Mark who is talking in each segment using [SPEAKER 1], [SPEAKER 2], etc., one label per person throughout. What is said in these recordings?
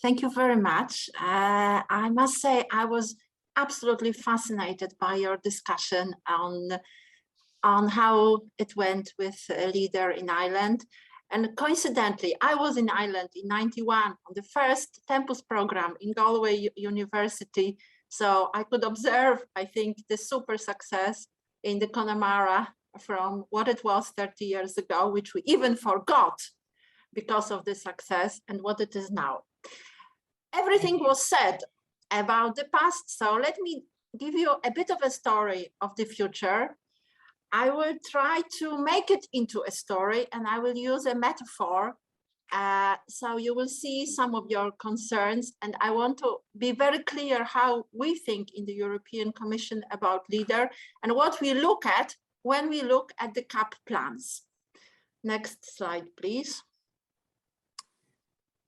[SPEAKER 1] Thank you very much. I must say I was absolutely fascinated by your discussion on how it went with a leader in Ireland. And coincidentally, I was in Ireland in '91 on the first Tempus program in Galway University. So I could observe, I think, the super success in the Connemara from what it was 30 years ago, which we even forgot because of the success, and what it is now. Everything was said about the past, so let me give you a bit of a story of the future. I will try to make it into a story, and I will use a metaphor. So you will see some of your concerns, and I want to be very clear how we think in the European Commission about leader and what we look at when we look at the CAP plans. Next slide, please.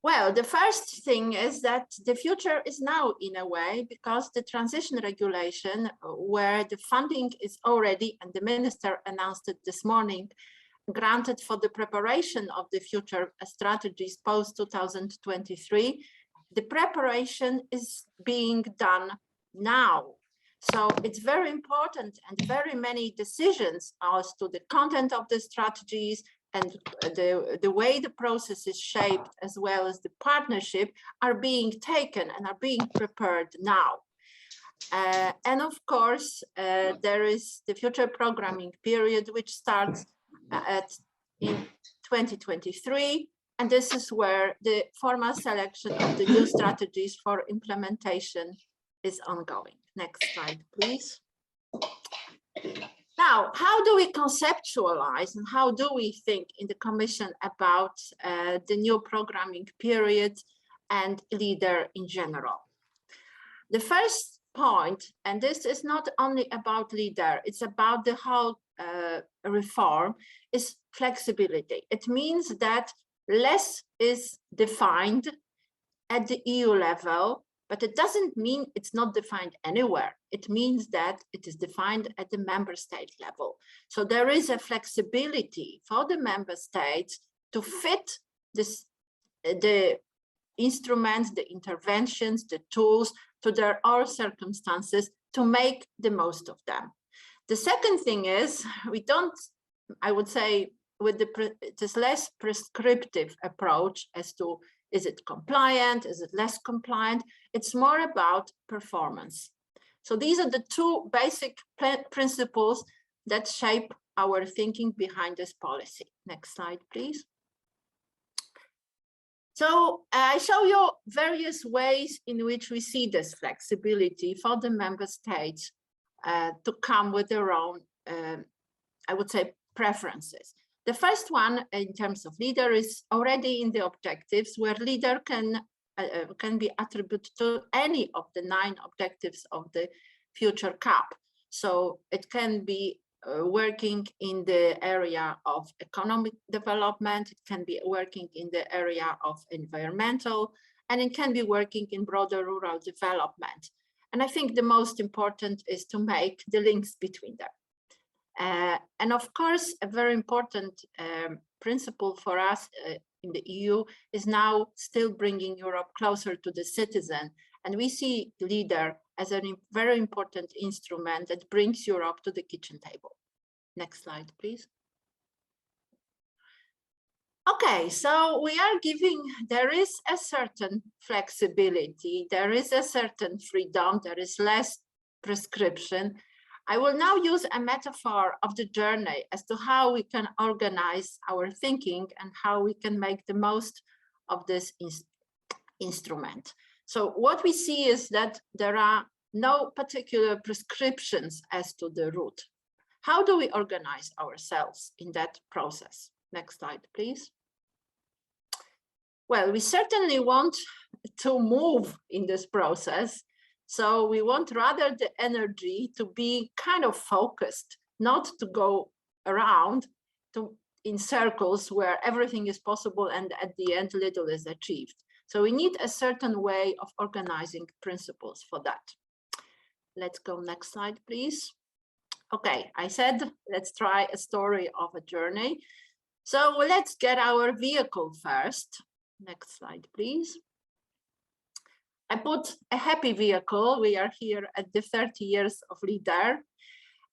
[SPEAKER 1] Well, the first thing is that the future is now in a way, because the transition regulation, where the funding is already, and the minister announced it this morning, granted for the preparation of the future strategies post 2023, the preparation is being done now. So it's very important, and very many decisions as to the content of the strategies and the way the process is shaped, as well as the partnership, are being taken and are being prepared now. And of course, there is the future programming period, which starts in 2023. And this is where the formal selection of the new strategies for implementation is ongoing. Next slide, please. Now, how do we conceptualize and how do we think in the Commission about the new programming period and leader in general? The first point, and this is not only about leader, it's about the whole reform, is flexibility. It means that less is defined at the EU level, but it doesn't mean it's not defined anywhere. It means that it is defined at the member state level. So there is a flexibility for the member states to fit this, the instruments, the interventions, the tools to their own circumstances to make the most of them. The second thing is, we don't, I would say, with this less prescriptive approach as to, is it compliant? Is it less compliant? It's more about performance. So these are the two basic principles that shape our thinking behind this policy. Next slide, please. So I show you various ways in which we see this flexibility for the member states to come with their own, I would say, preferences. The first one, in terms of leader, is already in the objectives, where leader can be attributed to any of the 9 objectives of the future CAP. So it can be working in the area of economic development, it can be working in the area of environmental, and it can be working in broader rural development. And I think the most important is to make the links between them. And of course, a very important principle for us in the EU is now still bringing Europe closer to the citizen. And we see leader as a very important instrument that brings Europe to the kitchen table. Next slide, please. Okay, so we are giving, there is a certain flexibility, there is a certain freedom, there is less prescription. I will now use a metaphor of the journey as to how we can organize our thinking and how we can make the most of this instrument. So what we see is that there are no particular prescriptions as to the route. How do we organize ourselves in that process? Next slide, please. Well, we certainly want to move in this process. So we want rather the energy to be kind of focused, not to go around in circles where everything is possible and at the end little is achieved. So we need a certain way of organizing principles for that. Let's go next slide, please. Okay, I said, let's try a story of a journey. So let's get our vehicle first. Next slide, please. I put a happy vehicle. We are here at the 30 years of leader.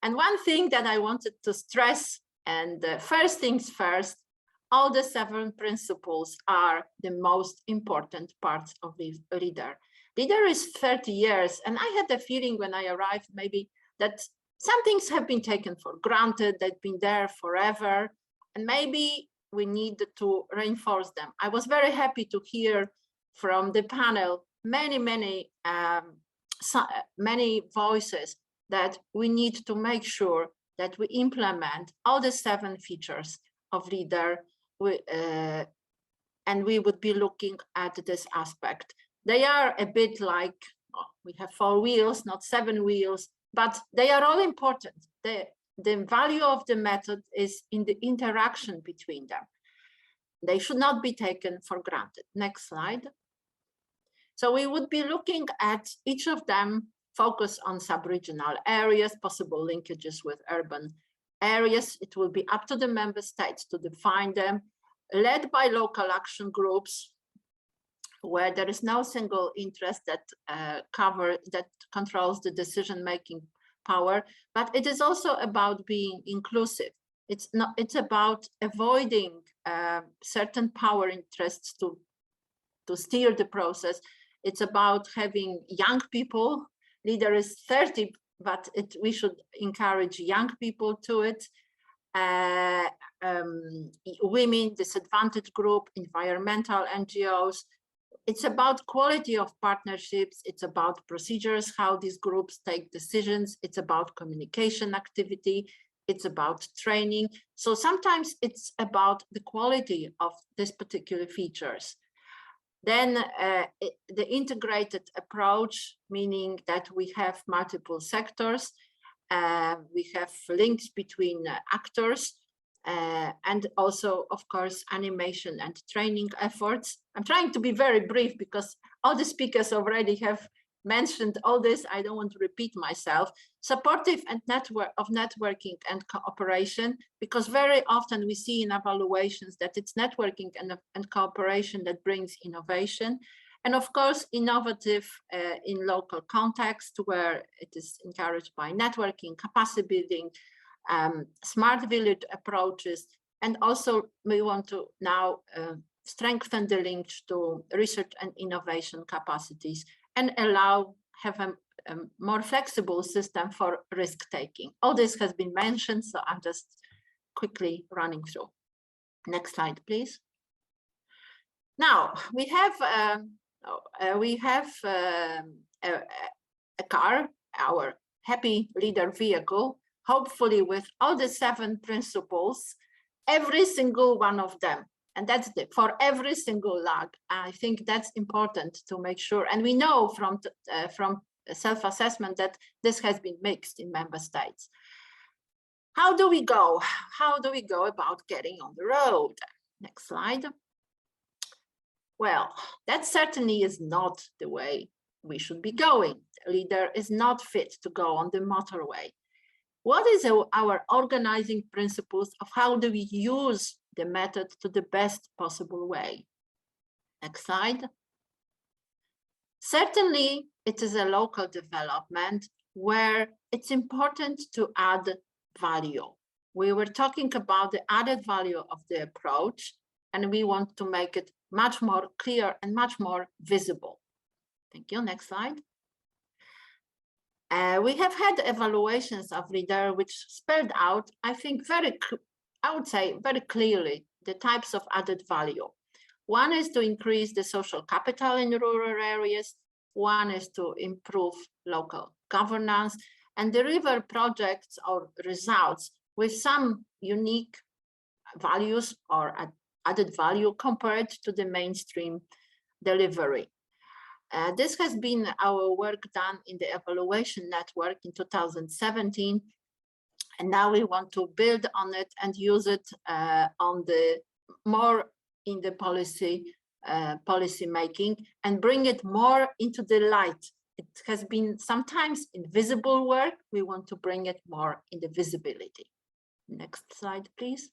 [SPEAKER 1] And one thing that I wanted to stress, and first things first, all the 7 principles are the most important parts of the leader. Leader is 30 years, and I had the feeling when I arrived maybe that some things have been taken for granted, they've been there forever, and maybe we need to reinforce them. I was very happy to hear from the panel many voices that we need to make sure that we implement all the 7 features of leader, and we would be looking at this aspect. They are a bit like, we have 4 wheels, not 7 wheels, but they are all important. The value of the method is in the interaction between them. They should not be taken for granted. Next slide. So we would be looking at each of them, focus on sub-regional areas, possible linkages with urban areas. It will be up to the member states to define them, led by local action groups, where there is no single interest that controls the decision-making power, but it is also about being inclusive. It's about avoiding certain power interests to steer the process. It's about having young people. Leader is 30, but we should encourage young people to it. Women, disadvantaged group, environmental NGOs. It's about quality of partnerships. It's about procedures, how these groups take decisions. It's about communication activity. It's about training. So sometimes it's about the quality of these particular features. Then the integrated approach, meaning that we have multiple sectors, we have links between actors, and also, of course, animation and training efforts. I'm trying to be very brief because all the speakers already have mentioned all this. I don't want to repeat myself. Supportive and networking and cooperation, because very often we see in evaluations that it's networking and cooperation that brings innovation. And of course, innovative in local context, where it is encouraged by networking, capacity building, smart village approaches. And also we want to now strengthen the link to research and innovation capacities and have a more flexible system for risk taking. All this has been mentioned, so I'm just quickly running through. Next slide, please. Now we have a car, our happy leader vehicle, hopefully with all the 7 principles, every single one of them. And that's for every single lag. I think that's important to make sure. And we know from self-assessment that this has been mixed in member states. How do we go? How do we go about getting on the road? Next slide. Well, that certainly is not the way we should be going. The leader is not fit to go on the motorway. What is our organizing principles of how do we use the method to the best possible way? Next slide. Certainly, it is a local development where it's important to add value. We were talking about the added value of the approach, and we want to make it much more clear and much more visible. Thank you. Next slide. We have had evaluations of leader which spelled out, I think, I would say very clearly the types of added value. One is to increase the social capital in rural areas. One is to improve local governance and deliver projects or results with some unique values or added value compared to the mainstream delivery. This has been our work done in the evaluation network in 2017. And now we want to build on it and use it more in the policy making and bring it more into the light. It has been sometimes invisible work. We want to bring it more in the visibility. Next slide, please.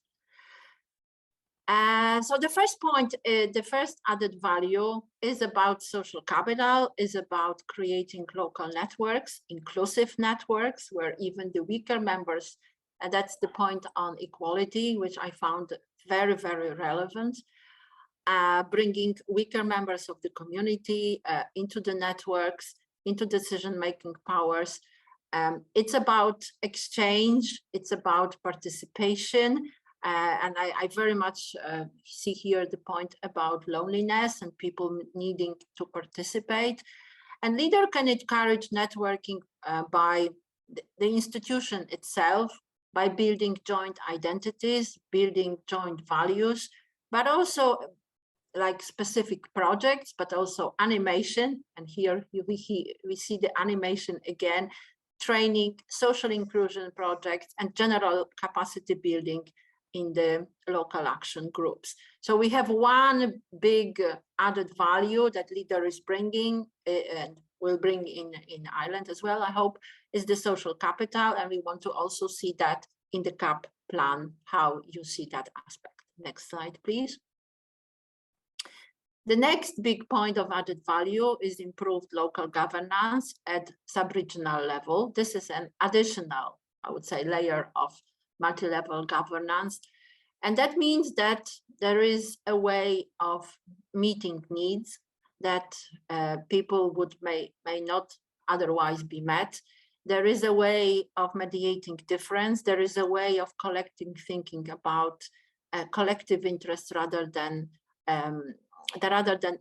[SPEAKER 1] So the first point, the first added value is about social capital, is about creating local networks, inclusive networks, where even the weaker members, and that's the point on equality, which I found very, very relevant, bringing weaker members of the community into the networks, into decision-making powers. It's about exchange, it's about participation, and I very much see here the point about loneliness and people needing to participate. And leader can encourage networking by the institution itself, by building joint identities, building joint values, but also like specific projects, but also animation. And here we see the animation again, training, social inclusion projects, and general capacity building in the local action groups. So we have one big added value that leader is bringing and will bring in Ireland as well, I hope, is the social capital. And we want to also see that in the CAP plan, how you see that aspect. Next slide, please. The next big point of added value is improved local governance at sub-regional level. This is an additional, I would say, layer of multi-level governance. And that means that there is a way of meeting needs that people may not otherwise be met. There is a way of mediating difference. There is a way of collecting thinking about collective interests rather than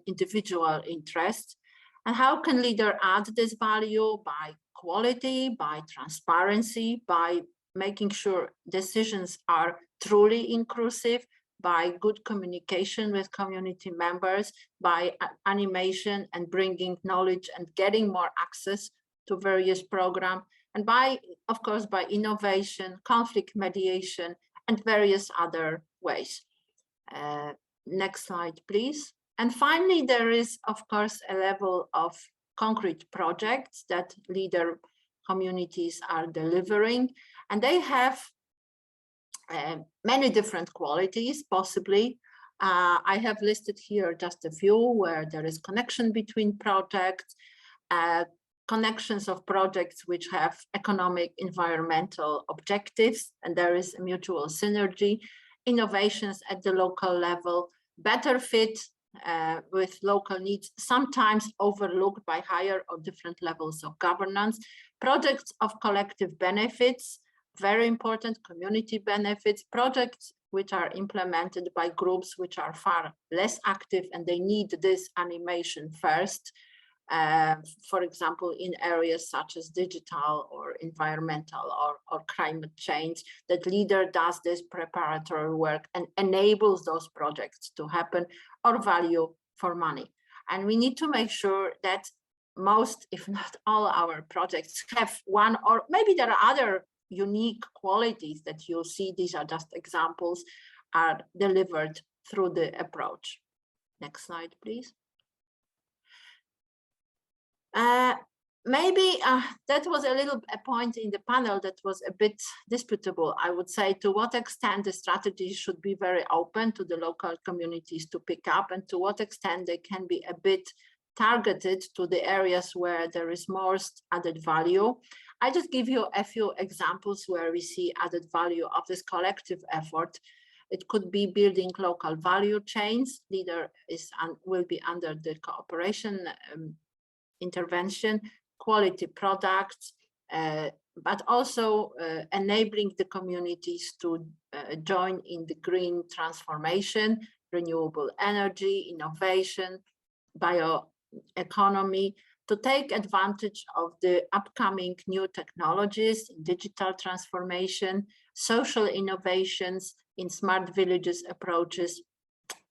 [SPEAKER 1] individual interests. And how can leader add this value? By quality, by transparency, by making sure decisions are truly inclusive, by good communication with community members, by animation and bringing knowledge and getting more access to various programs, and by, of course, by innovation, conflict mediation, and various other ways. Next slide, please. And finally, there is, of course, a level of concrete projects that leader communities are delivering, and they have many different qualities, possibly. I have listed here just a few where there is connection between projects, connections of projects which have economic, environmental objectives, and there is a mutual synergy, innovations at the local level, better fit with local needs, sometimes overlooked by higher or different levels of governance, projects of collective benefits, very important, community benefits, projects which are implemented by groups which are far less active and they need this animation first. For example, in areas such as digital or environmental or climate change, that leader does this preparatory work and enables those projects to happen, or value for money. And we need to make sure that most, if not all, our projects have one, or maybe there are other unique qualities that you'll see, these are just examples, are delivered through the approach. Next slide, please. Maybe that was a point in the panel that was a bit disputable, I would say, to what extent the strategy should be very open to the local communities to pick up, and to what extent they can be a bit targeted to the areas where there is most added value. I just give you a few examples where we see added value of this collective effort. It could be building local value chains. Leader will be under the cooperation intervention, quality products, but also enabling the communities to join in the green transformation, renewable energy, innovation, bioeconomy, to take advantage of the upcoming new technologies, digital transformation, social innovations in smart villages approaches.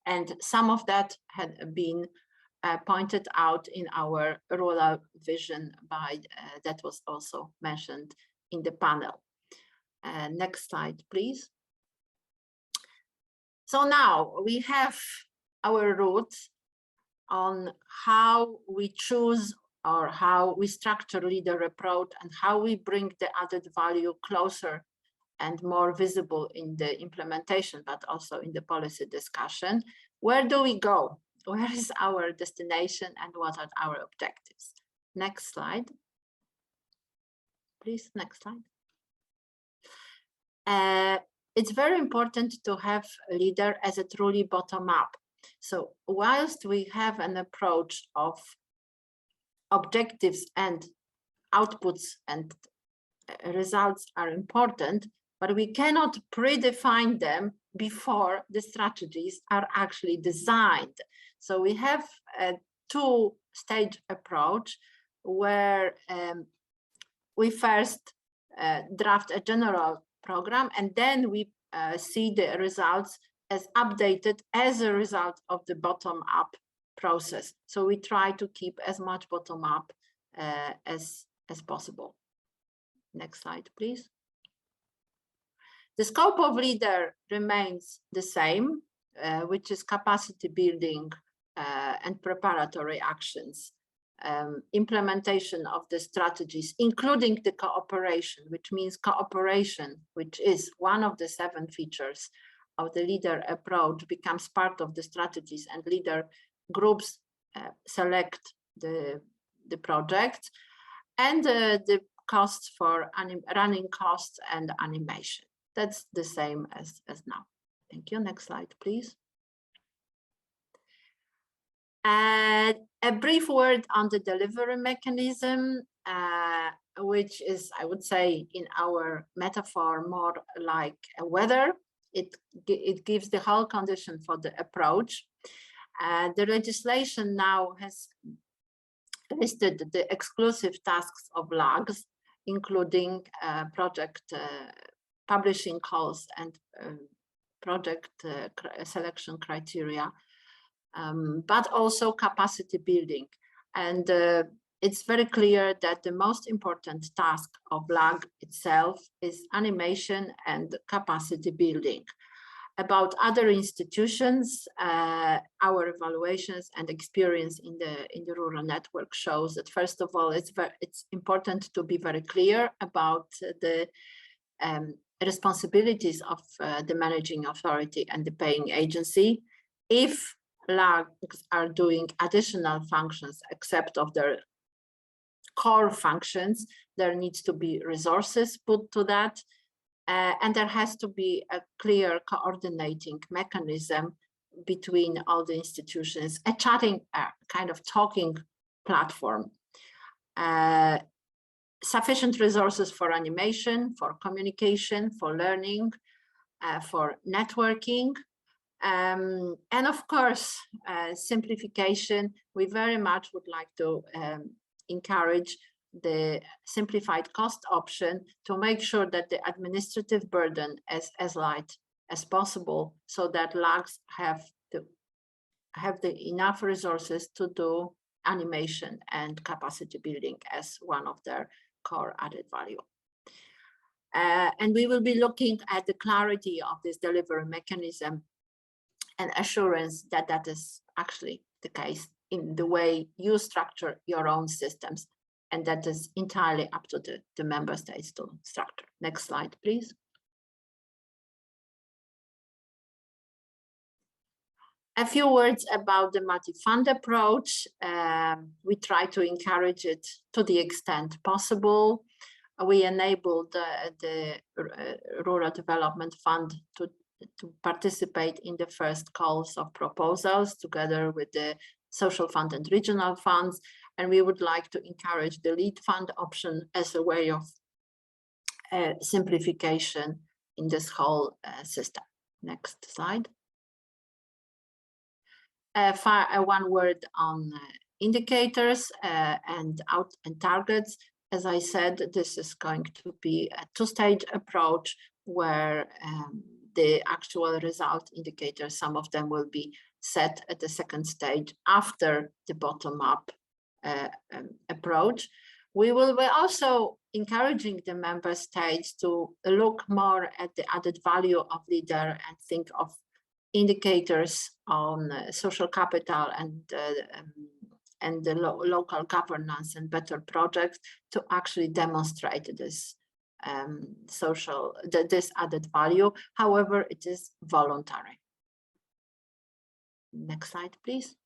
[SPEAKER 1] And some of that had been pointed out in our rural vision that was also mentioned in the panel. Next slide, please. So now we have our route on how we choose or how we structure leader approach and how we bring the added value closer and more visible in the implementation, but also in the policy discussion. Where do we go? Where is our destination and what are our objectives? Next slide. Please, next slide. It's very important to have a leader as a truly bottom-up. So whilst we have an approach of objectives and outputs and results are important, but we cannot predefine them before the strategies are actually designed. So we have a two-stage approach where we first draft a general program, and then we see the results as updated as a result of the bottom-up process. So we try to keep as much bottom-up as possible. Next slide, please. The scope of leader remains the same, which is capacity building and preparatory actions, implementation of the strategies, including the cooperation, which means cooperation, which is one of the 7 features of the leader approach, becomes part of the strategies, and leader groups select the project, and the costs for running costs and animation. That's the same as now. Thank you. Next slide, please. A brief word on the delivery mechanism, which is, I would say, in our metaphor, more like a weather. It gives the whole condition for the approach. The legislation now has listed the exclusive tasks of LAGs, including project publishing calls and project selection criteria, but also capacity building. And it's very clear that the most important task of LAG itself is animation and capacity building. About other institutions, our evaluations and experience in the rural network shows that, first of all, it's important to be very clear about the responsibilities of the managing authority and the paying agency. If LAGs are doing additional functions except of their core functions, there needs to be resources put to that. And there has to be a clear coordinating mechanism between all the institutions, a chatting, kind of talking platform. Sufficient resources for animation, for communication, for learning, for networking. And of course, simplification. We very much would like to encourage the simplified cost option to make sure that the administrative burden is as light as possible, so that LAGs have the enough resources to do animation and capacity building as one of their core added value. And we will be looking at the clarity of this delivery mechanism and assurance that that is actually the case in the way you structure your own systems, and that is entirely up to the member states to structure. Next slide, please. A few words about the multi-fund approach. We try to encourage it to the extent possible. We enabled the Rural Development Fund to participate in the first calls of proposals together with the Social Fund and Regional Funds. And we would like to encourage the lead fund option as a way of simplification in this whole system. Next slide. One word on indicators and targets. As I said, this is going to be a two-stage approach where the actual result indicators, some of them will be set at the second stage after the bottom-up approach. We will be also encouraging the member states to look more at the added value of leader and think of indicators on social capital and the local governance and better projects to actually demonstrate this this added value. However, it is voluntary. Next slide, please.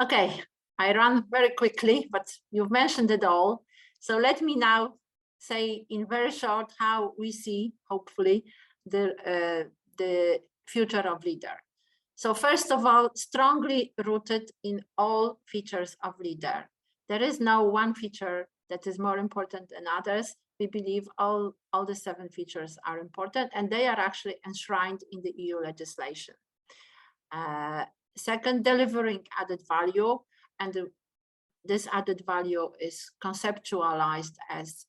[SPEAKER 1] Okay, I ran very quickly, but you've mentioned it all. So let me now say in very short how we see, hopefully, the future of LEADER. So first of all, strongly rooted in all features of LEADER. There is no one feature that is more important than others. We believe all the 7 features are important, and they are actually enshrined in the EU legislation. Second, delivering added value, and this added value is conceptualized as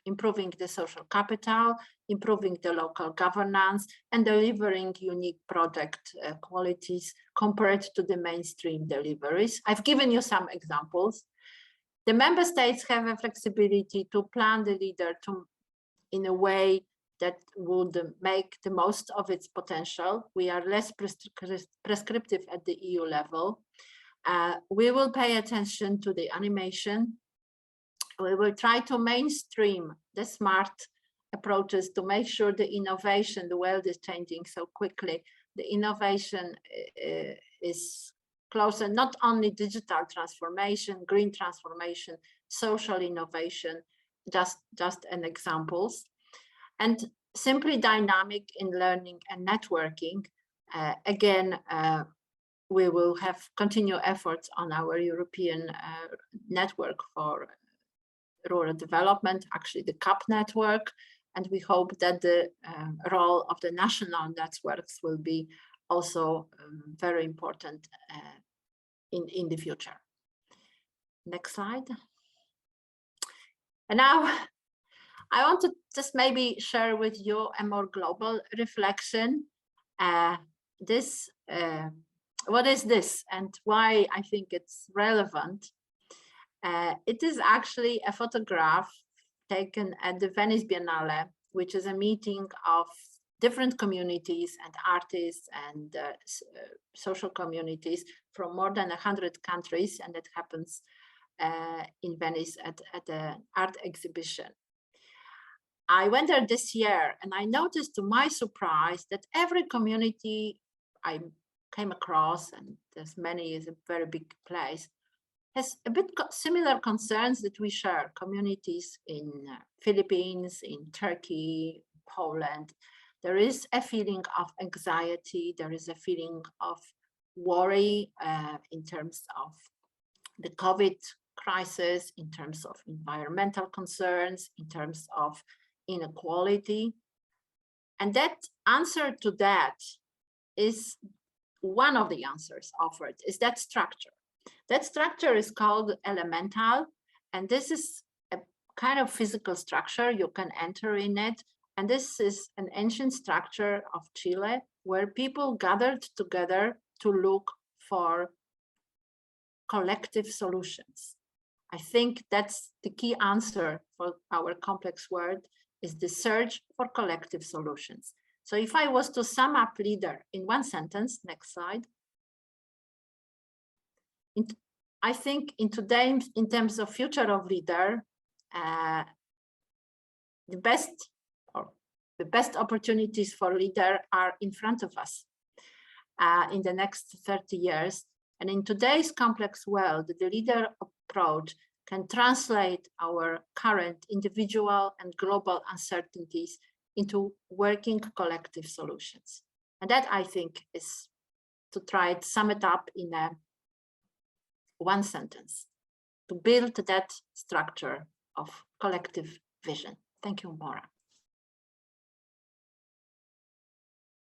[SPEAKER 1] improving the social capital, improving the local governance, and delivering unique project qualities compared to the mainstream deliveries. I've given you some examples. The member states have a flexibility to plan the LEADER in a way that would make the most of its potential. We are less prescriptive at the EU level. We will pay attention to the animation. We will try to mainstream the smart approaches to make sure the innovation, the world is changing so quickly. The innovation is closer, not only digital transformation, green transformation, social innovation, just an examples. And simply dynamic in learning and networking. Again, we will have continued efforts on our European network for rural development, actually the CAP network, and we hope that the role of the national networks will be also very important in the future. Next slide. And now I want to just maybe share with you a more global reflection. What is this and why I think it's relevant? It is actually a photograph taken at the Venice Biennale, which is a meeting of different communities and artists and social communities from more than 100 countries, and it happens in Venice at an art exhibition. I went there this year and I noticed to my surprise that every community I came across, and there's many, is a very big place, has a bit similar concerns that we share. Communities in Philippines, in Turkey, Poland. There is a feeling of anxiety. There is a feeling of worry in terms of the COVID crisis, in terms of environmental concerns, in terms of inequality. And that answer to that is one of the answers offered, is that structure. That structure is called elemental, and this is a kind of physical structure. You can enter in it, and this is an ancient structure of Chile where people gathered together to look for collective solutions. I think that's the key answer for our complex world, is the search for collective solutions. So if I was to sum up LEADER in one sentence, next slide. I think in today, in terms of future of LEADER, the best opportunities for LEADER are in front of us in the next 30 years. And in today's complex world, the LEADER approach can translate our current individual and global uncertainties into working collective solutions. And that, I think, is to try to sum it up in one sentence, to build that structure of collective vision. Thank you, Maura.